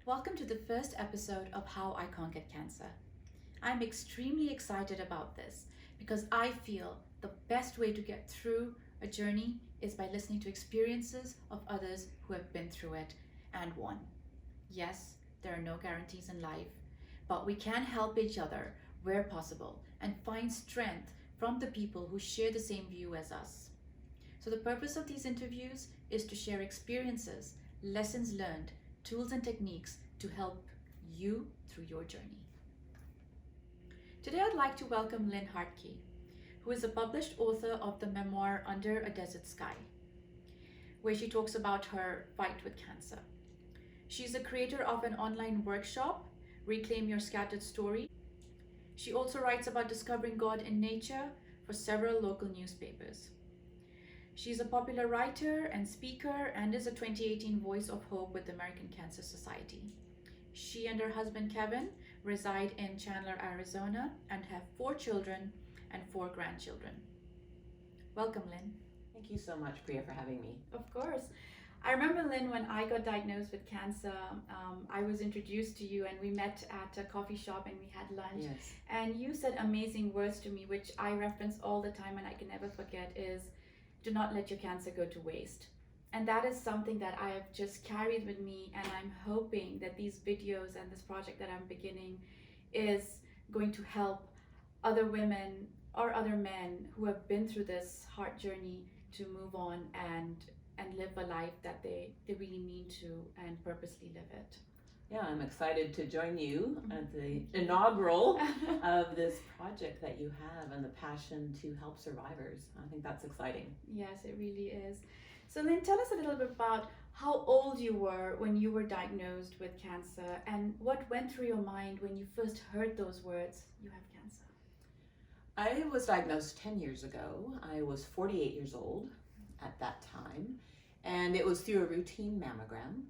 Welcome to the first episode of How I Conquered Cancer. I'm extremely excited about this because I feel the best way to get through a journey is by listening to experiences of others who have been through it and won. Yes, there are no guarantees in life, but we can help each other where possible and find strength from the people who share the same view as us. So, the purpose of these interviews is to share experiences, lessons learned, tools, and techniques to help you through your journey. Today, I'd like to welcome Lynne Hartke, who is a published author of the memoir Under a Desert Sky, where she talks about her fight with cancer. She's the creator of an online workshop, Reclaim Your Scattered Story. She also writes about discovering God in nature for several local newspapers. She's a popular writer and speaker and is a 2018 Voice of Hope with the American Cancer Society. She and her husband Kevin reside in Chandler, Arizona and have 4 children and 4 grandchildren. Welcome, Lynne. Thank you so much, Priya, for having me. Of course. I remember, Lynne, when I got diagnosed with cancer, I was introduced to you and we met at a coffee shop and we had lunch. Yes. And you said amazing words to me, which I reference all the time and I can never forget, is do not let your cancer go to waste. And that is something that I have just carried with me, and I'm hoping that these videos and this project that I'm beginning is going to help other women or other men who have been through this hard journey to move on and live a life that they really mean to and purposely live it. Yeah, I'm excited to join you at the inaugural of this project that you have and the passion to help survivors. I think that's exciting. Yes, it really is. So Lynne, tell us a little bit about how old you were when you were diagnosed with cancer and what went through your mind when you first heard those words, you have cancer. I was diagnosed 10 years ago. I was 48 years old at that time, and it was through a routine mammogram.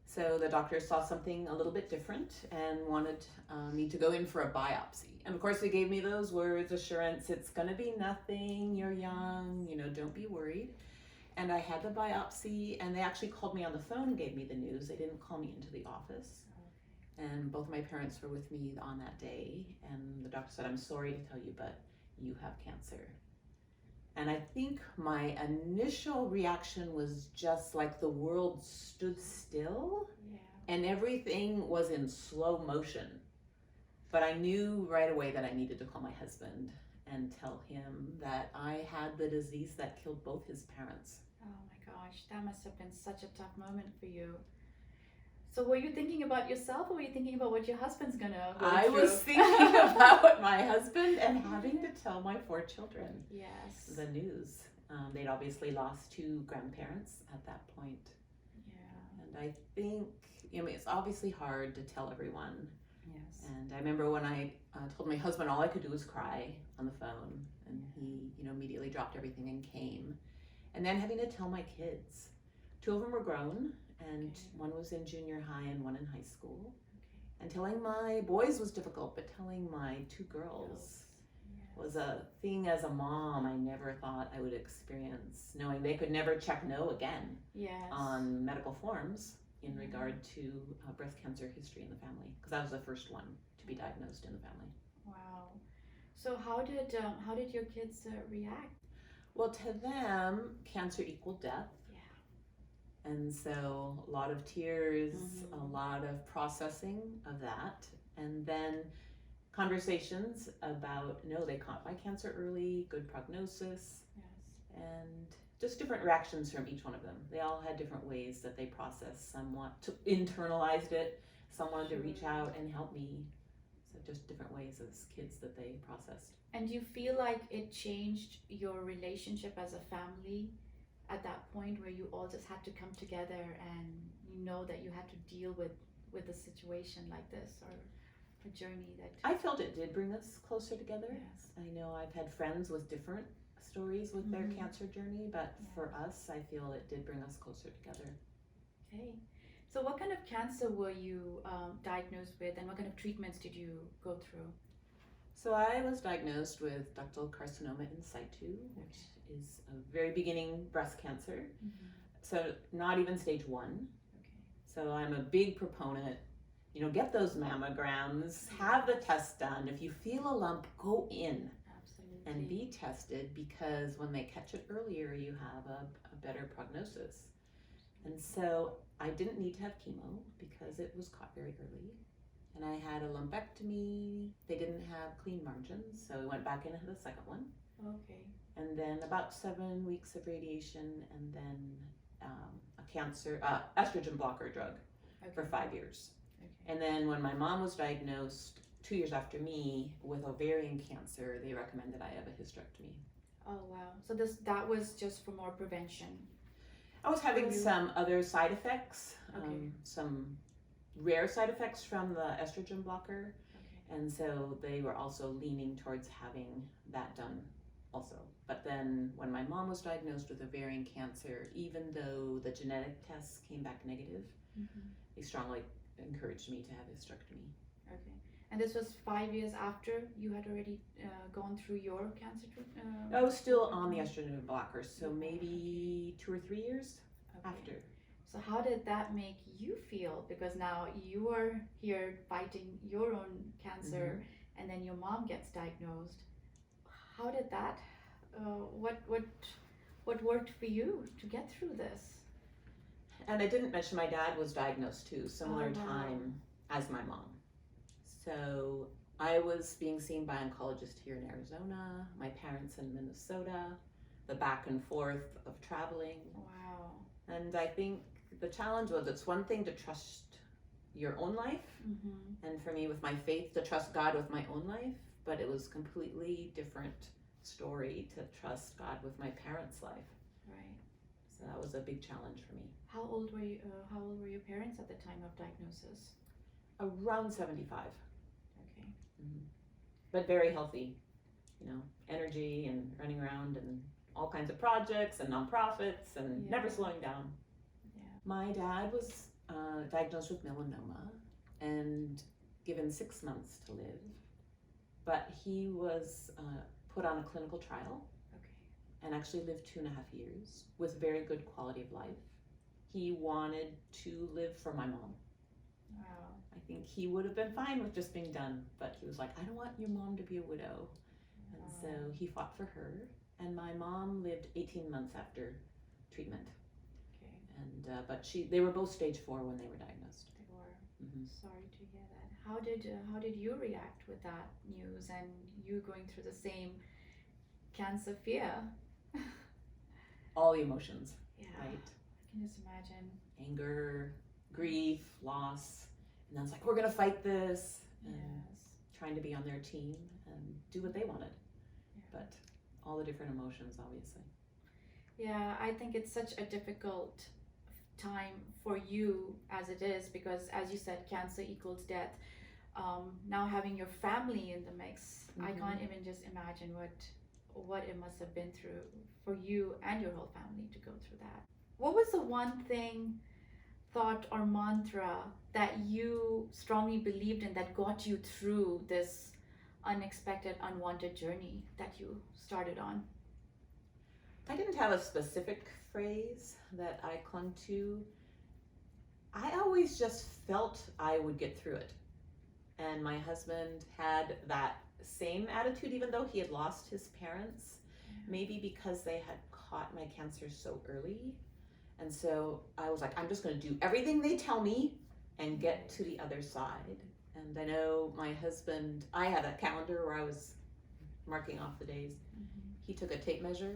So the doctor saw something a little bit different and wanted me to go in for a biopsy. And of course they gave me those words, assurance, it's gonna be nothing, you're young, don't be worried. And I had the biopsy and they actually called me on the phone and gave me the news. They didn't call me into the office. And both my parents were with me on that day. And the doctor said, I'm sorry to tell you, but you have cancer. And I think my initial reaction was just like the world stood still and everything was in slow motion. But I knew right away that I needed to call my husband and tell him that I had the disease that killed both his parents. Oh my gosh, that must have been such a tough moment for you. So were you thinking about yourself or were you thinking about what your husband's gonna go I through? was thinking about my husband and having to tell my 4 children the news. They'd obviously lost 2 grandparents at that point. Yeah. And I think, it's obviously hard to tell everyone. Yes. And I remember when I told my husband all I could do was cry on the phone, and he, immediately dropped everything and came. And then having to tell my kids. 2 of them were grown, and one was in junior high and one in high school. And telling my boys was difficult, but telling my 2 girls was a thing as a mom I never thought I would experience, knowing they could never check no again on medical forms in regard to breast cancer history in the family, because I was the first one to be diagnosed in the family. Wow. So how did your kids react? Well, to them, cancer equaled death. Yeah. And so a lot of tears, a lot of processing of that, and then conversations about, no, they caught my cancer early, good prognosis, and just different reactions from each one of them. They all had different ways that they processed, somewhat internalized it, some wanted to reach out and help me. So just different ways as kids that they processed. And do you feel like it changed your relationship as a family at that point where you all just had to come together and you know that you had to deal with a situation like this or a journey that... I felt it did bring us closer together. Yes. I know I've had friends with different stories with their cancer journey, but for us, I feel it did bring us closer together. Okay. So what kind of cancer were you diagnosed with, and what kind of treatments did you go through? So I was diagnosed with ductal carcinoma in situ, which is a very beginning breast cancer. So not even stage 1. Okay. So I'm a big proponent get those mammograms, have the test done. If you feel a lump, go in Absolutely. and be tested, because when they catch it earlier, you have a better prognosis. And so I didn't need to have chemo because it was caught very early. And I had a lumpectomy. They didn't have clean margins, so I went back in and had a second one. Okay. And then about 7 weeks of radiation, and then a cancer, estrogen blocker drug for 5 years. Okay. And then when my mom was diagnosed 2 years after me with ovarian cancer, they recommended I have a hysterectomy. Oh wow. So that was just for more prevention. I was having some other side effects, Okay. some rare side effects from the estrogen blocker. Okay. And so they were also leaning towards having that done also. But then when my mom was diagnosed with ovarian cancer, even though the genetic tests came back negative, they strongly encouraged me to have a hysterectomy. Okay. And this was 5 years after you had already gone through your cancer treatment? I was still on the estrogen blocker, so maybe 2 or 3 years after. So how did that make you feel? Because now you are here fighting your own cancer, and then your mom gets diagnosed. How did that? What worked for you to get through this? And I didn't mention my dad was diagnosed too, similar wow. time as my mom. So I was being seen by an oncologist here in Arizona, my parents in Minnesota, the back and forth of traveling. Wow. And I think the challenge was, it's one thing to trust your own life, and for me with my faith to trust God with my own life, but it was completely different story to trust God with my parents' life. Right. So that was a big challenge for me. How old were you? How old were your parents at the time of diagnosis? Around 75. Okay. But very healthy, energy and running around and all kinds of projects and nonprofits and never slowing down. Yeah. My dad was diagnosed with melanoma and given 6 months to live, but he was put on a clinical trial. Okay. And actually lived 2.5 years with very good quality of life. He wanted to live for my mom. Wow. I think he would have been fine with just being done, but he was like, I don't want your mom to be a widow. And so he fought for her, and my mom lived 18 months after treatment. Okay. And but they were both stage 4 when they were diagnosed. They were. Sorry to hear that. How did you react with that news and you going through the same cancer fear? All the emotions, right? I can just imagine. Anger, grief, loss, and I was like, we're gonna fight this, and trying to be on their team and do what they wanted. But all the different emotions, obviously. Yeah, I think it's such a difficult time for you as it is, because as you said, cancer equals death. Now having your family in the mix, I can't even just imagine what it must have been through for you and your whole family to go through that. What was the one thing, thought or mantra that you strongly believed in that got you through this unexpected, unwanted journey that you started on? I didn't have a specific phrase that I clung to. I always just felt I would get through it. And my husband had that same attitude, even though he had lost his parents, maybe because they had caught my cancer so early. And so I was like, I'm just going to do everything they tell me and get to the other side. And I know my husband, I had a calendar where I was marking off the days. He took a tape measure,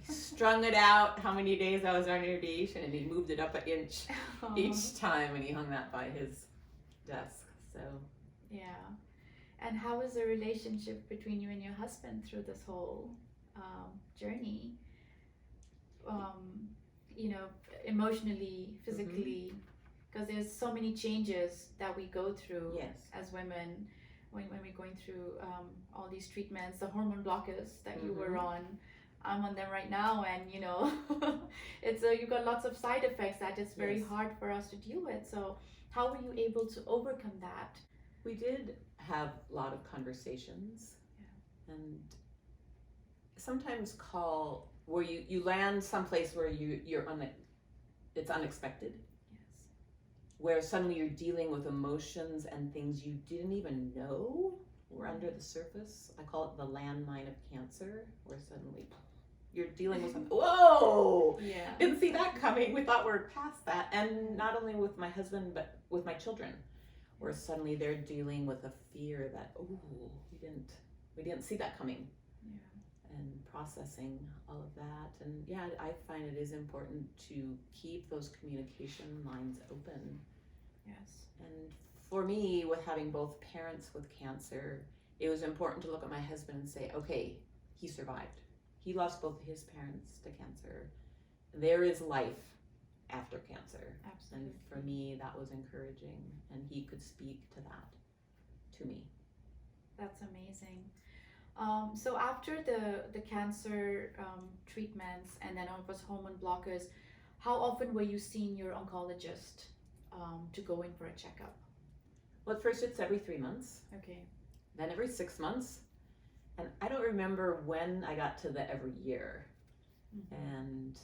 he strung it out how many days I was on radiation, and he moved it up an inch each time, and he hung that by his desk. So yeah. And how was the relationship between you and your husband through this whole journey? Emotionally, physically, because there's so many changes that we go through as women when we're going through all these treatments, the hormone blockers that you were on. I'm on them right now, and it's you've got lots of side effects that it's very hard for us to deal with. So how were you able to overcome that? We did have a lot of conversations, and sometimes call where you land someplace where it's unexpected. where suddenly you're dealing with emotions and things you didn't even know were under the surface. I call it the landmine of cancer, where suddenly you're dealing with something. Whoa! Yeah. Didn't see that coming. We thought we were past that. And not only with my husband, but with my children, where suddenly they're dealing with a fear that, we didn't see that coming. Yeah. And processing all of that. And yeah, I find it is important to keep those communication lines open. Yes. And for me, with having both parents with cancer, it was important to look at my husband and say, okay, he survived. He lost both his parents to cancer. There is life after cancer. Absolutely. And for me, that was encouraging. And he could speak to that to me. That's amazing. So after the cancer treatments and then it was hormone blockers, how often were you seeing your oncologist to go in for a checkup? Well, at first it's every 3 months, Okay. then every 6 months. And I don't remember when I got to the every year. Mm-hmm. And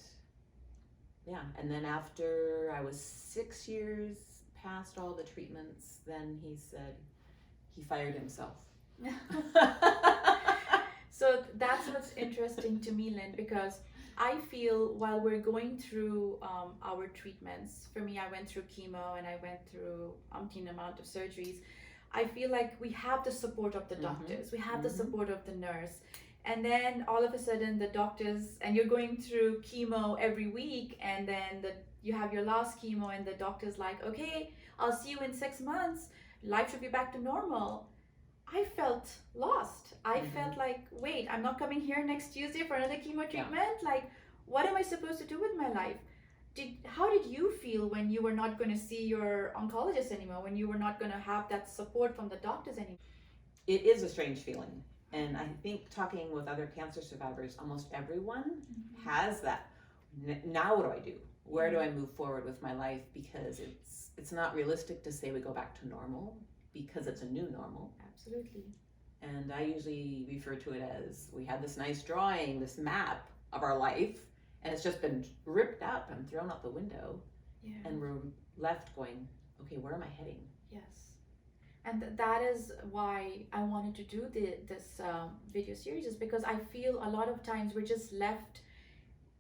yeah, and then after I was 6 years past all the treatments, then he said he fired himself. So that's what's interesting to me, Lynn, because I feel while we're going through our treatments, for me, I went through chemo and I went through umpteen amount of surgeries. I feel like we have the support of the doctors, we have the support of the nurse, and then all of a sudden the doctors, and you're going through chemo every week, and then you have your last chemo, and the doctor's like, okay, I'll see you in 6 months. Life should be back to normal. I felt lost. I felt like, wait, I'm not coming here next Tuesday for another chemo treatment. Like, what am I supposed to do with my life? How did you feel when you were not going to see your oncologist anymore, when you were not going to have that support from the doctors anymore? It is a strange feeling. And I think talking with other cancer survivors, almost everyone has that. Now what do I do? Where do I move forward with my life? Because it's not realistic to say we go back to normal, because it's a new normal. Absolutely. And I usually refer to it as, we had this nice drawing, this map of our life, and it's just been ripped up and thrown out the window. Yeah. And we're left going, okay, where am I heading? Yes. And that is why I wanted to do this video series, is because I feel a lot of times we're just left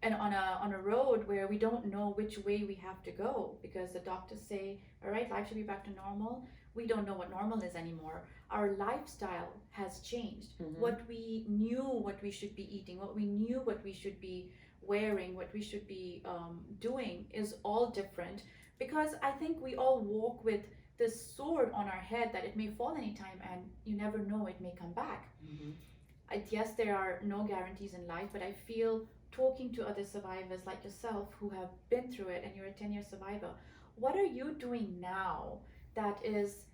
and on a road where we don't know which way we have to go, because the doctors say, all right, life should be back to normal. We don't know what normal is anymore. Our lifestyle has changed. What we knew what we should be eating, what we knew what we should be wearing, what we should be doing is all different, because I think we all walk with this sword on our head that it may fall anytime, and you never know, it may come back. Yes, there are no guarantees in life, but I feel talking to other survivors like yourself who have been through it, and you're a 10-year survivor, what are you doing now that is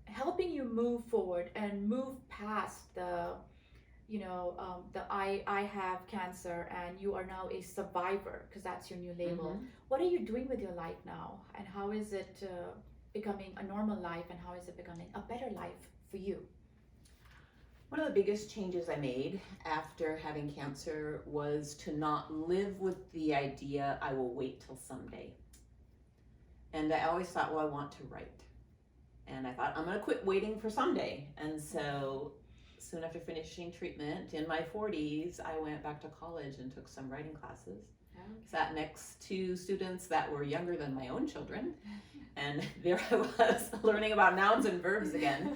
helping you move forward and move past the I have cancer and you are now a survivor, because that's your new label. What are you doing with your life now, and how is it becoming a normal life, and how is it becoming a better life for you? One of the biggest changes I made after having cancer was to not live with the idea I will wait till someday. And I always thought, well, I want to write. And I thought, I'm going to quit waiting for someday. And so soon after finishing treatment in my 40s, I went back to college and took some writing classes. Sat next to students that were younger than my own children. And there I was learning about nouns and verbs again.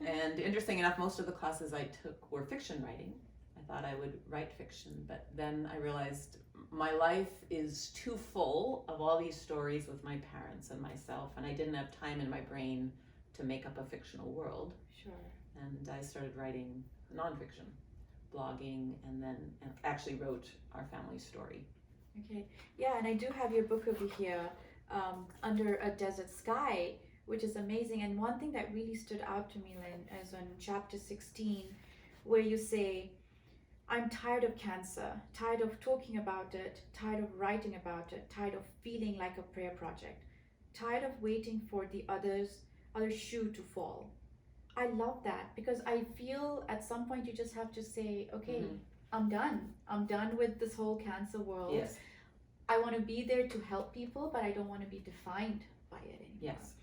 And interesting enough, most of the classes I took were fiction writing. I thought I would write fiction, but then I realized my life is too full of all these stories with my parents and myself, and I didn't have time in my brain to make up a fictional world. Sure. And I started writing nonfiction, blogging, and then actually wrote our family story. Okay. Yeah, and I do have your book over here, Under a Desert Sky, which is amazing. And one thing that really stood out to me, Lynn, is on chapter 16, where you say, I'm tired of cancer, tired of talking about it, tired of writing about it, tired of feeling like a prayer project, tired of waiting for the other shoe to fall. I love that, because I feel at some point you just have to say, okay, I'm done with this whole cancer world. Yes. I want to be there to help people, but I don't want to be defined by it anymore. Yes.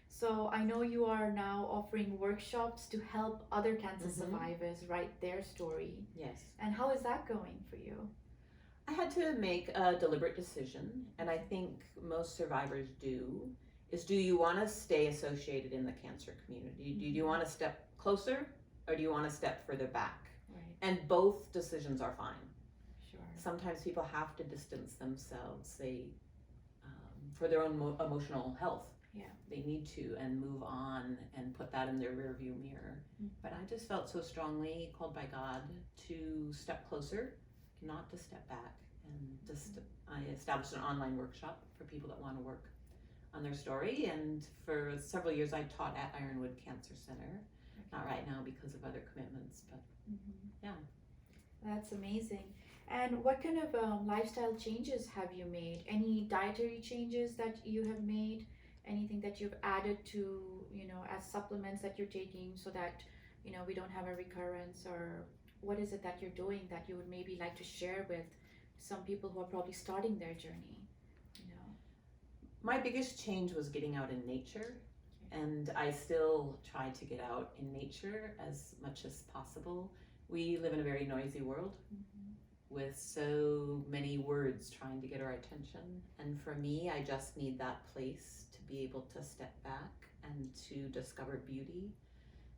So I know you are now offering workshops to help other cancer Mhm. survivors write their story. Yes. And how is that going for you? I had to make a deliberate decision, and I think most survivors do you want to stay associated in the cancer community? Do you want to step closer, or do you want to step further back? Right. And both decisions are fine. Sure. Sometimes people have to distance themselves, for their own emotional health. Yeah. They need to, and move on and put that in their rearview mirror. But I just felt so strongly called by God to step closer, not to step back. And I established an online workshop for people that want to work on their story. And for several years, I taught at Ironwood Cancer Center. Not right now because of other commitments, but yeah. That's amazing. And what kind of lifestyle changes have you made? Any dietary changes that you have made? Anything that you've added to, as supplements that you're taking so that, we don't have a recurrence? Or what is it that you're doing that you would maybe like to share with some people who are probably starting their journey? My biggest change was getting out in nature. And I still try to get out in nature as much as possible. We live in a very noisy world with so many words trying to get our attention. And for me, I just need that place to be able to step back and to discover beauty.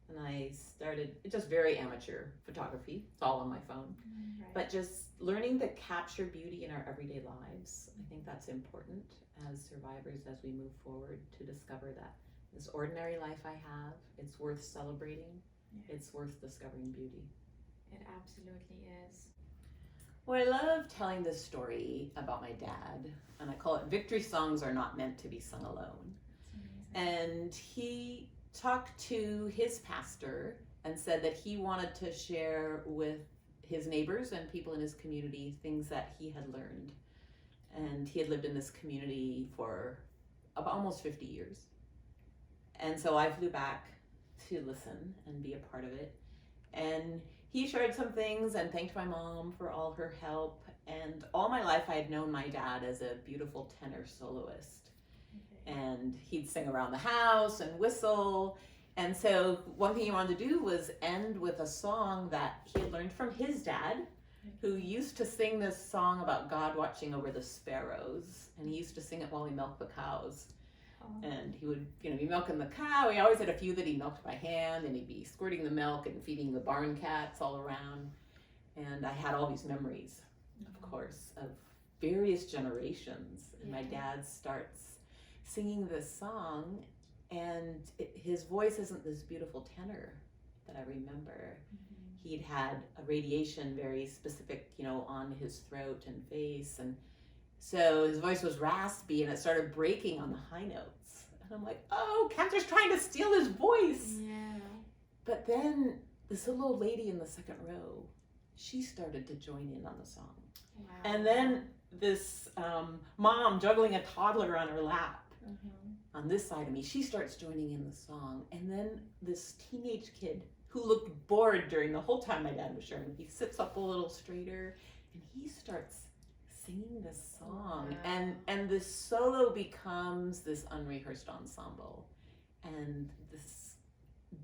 And I started just very amateur photography. It's all on my phone. Right. But just learning to capture beauty in our everyday lives. I think that's important as survivors as we move forward to discover that this ordinary life I have, it's worth celebrating. Yeah. It's worth discovering beauty. It absolutely is. Well, I love telling this story about my dad, and I call it Victory Songs Are Not Meant to Be Sung Alone. And he talked to his pastor and said that he wanted to share with his neighbors and people in his community things that he had learned. And he had lived in this community for about almost 50 years. And so I flew back to listen and be a part of it. And he shared some things and thanked my mom for all her help. And all my life I had known my dad as a beautiful tenor soloist. Okay. And he'd sing around the house and whistle. And so one thing he wanted to do was end with a song that he had learned from his dad, who used to sing this song about God watching over the sparrows. And he used to sing it while he milked the cows. And he would, be milking the cow. He always had a few that he milked by hand, and he'd be squirting the milk and feeding the barn cats all around. And I had all these memories, of course, of various generations. And my dad starts singing this song, and his voice isn't this beautiful tenor that I remember. He'd had a radiation very specific, on his throat and face, and so his voice was raspy and it started breaking on the high notes. And I'm like, oh, cancer's trying to steal his voice. Yeah. But then this little old lady in the second row, she started to join in on the song. Wow. And then this mom juggling a toddler on her lap on this side of me, she starts joining in the song. And then this teenage kid who looked bored during the whole time my dad was sharing, he sits up a little straighter and he starts singing this song. Wow. And this solo becomes this unrehearsed ensemble and this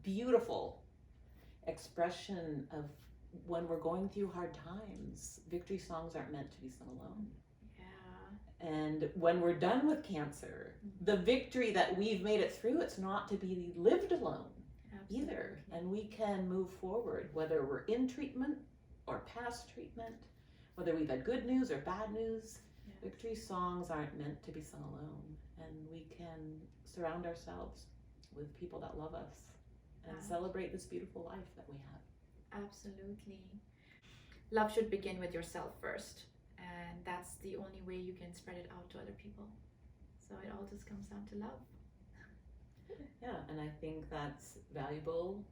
beautiful expression of when we're going through hard times. Victory songs aren't meant to be sung alone. Yeah. And when we're done with cancer, the victory that we've made it through, it's not to be lived alone. Absolutely. Either. And we can move forward, whether we're in treatment or past treatment, whether we've had good news or bad news. Victory songs aren't meant to be sung alone. And we can surround ourselves with people that love us and celebrate this beautiful life that we have. Absolutely. Love should begin with yourself first. And that's the only way you can spread it out to other people. So it all just comes down to love. Yeah, and I think that's a valuable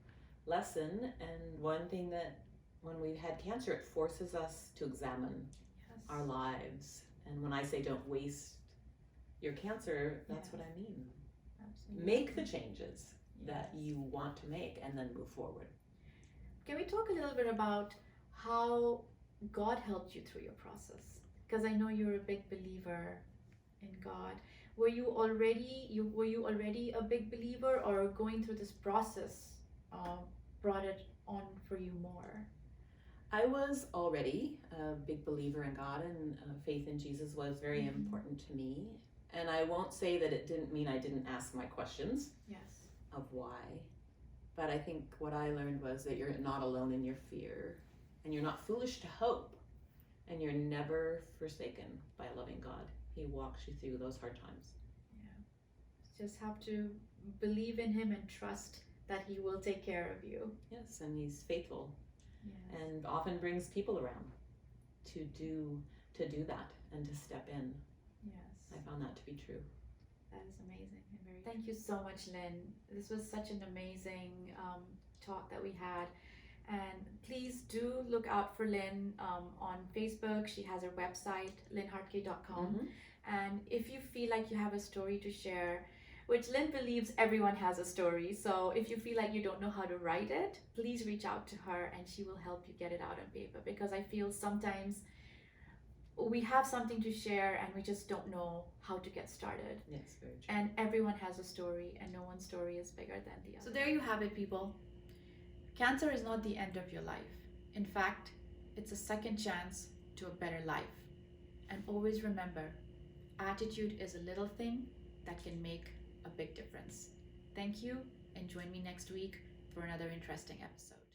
lesson. And one thing that when we've had cancer, it forces us to examine our lives. And when I say don't waste your cancer, that's what I mean. Absolutely. Make the changes that you want to make and then move forward. Can we talk a little bit about how God helped you through your process? Because I know you're a big believer in God. were you already a big believer, or going through this process brought it on for you more? I was already a big believer in God, and faith in Jesus was very important to me. And I won't say that it didn't mean I didn't ask my questions Yes. of why. But I think what I learned was that you're not alone in your fear, and you're not foolish to hope, and you're never forsaken by a loving God. He walks you through those hard times. Yeah. Just have to believe in him and trust that he will take care of you. Yes, and he's faithful. Yes. And often brings people around to do that and to step in. Yes. I found that to be true. That is amazing. And very. Thank you so much, Lynne. This was such an amazing talk that we had. And please do look out for Lynne on Facebook. She has her website, lynnehartke.com. And if you feel like you have a story to share, which Lynne believes everyone has a story, so if you feel like you don't know how to write it, please reach out to her and she will help you get it out on paper. Because I feel sometimes we have something to share and we just don't know how to get started. Yes, very true. And everyone has a story, and no one's story is bigger than the other. So there you have it, people. Cancer is not the end of your life. In fact, it's a second chance to a better life. And always remember, attitude is a little thing that can make a big difference. Thank you, and join me next week for another interesting episode.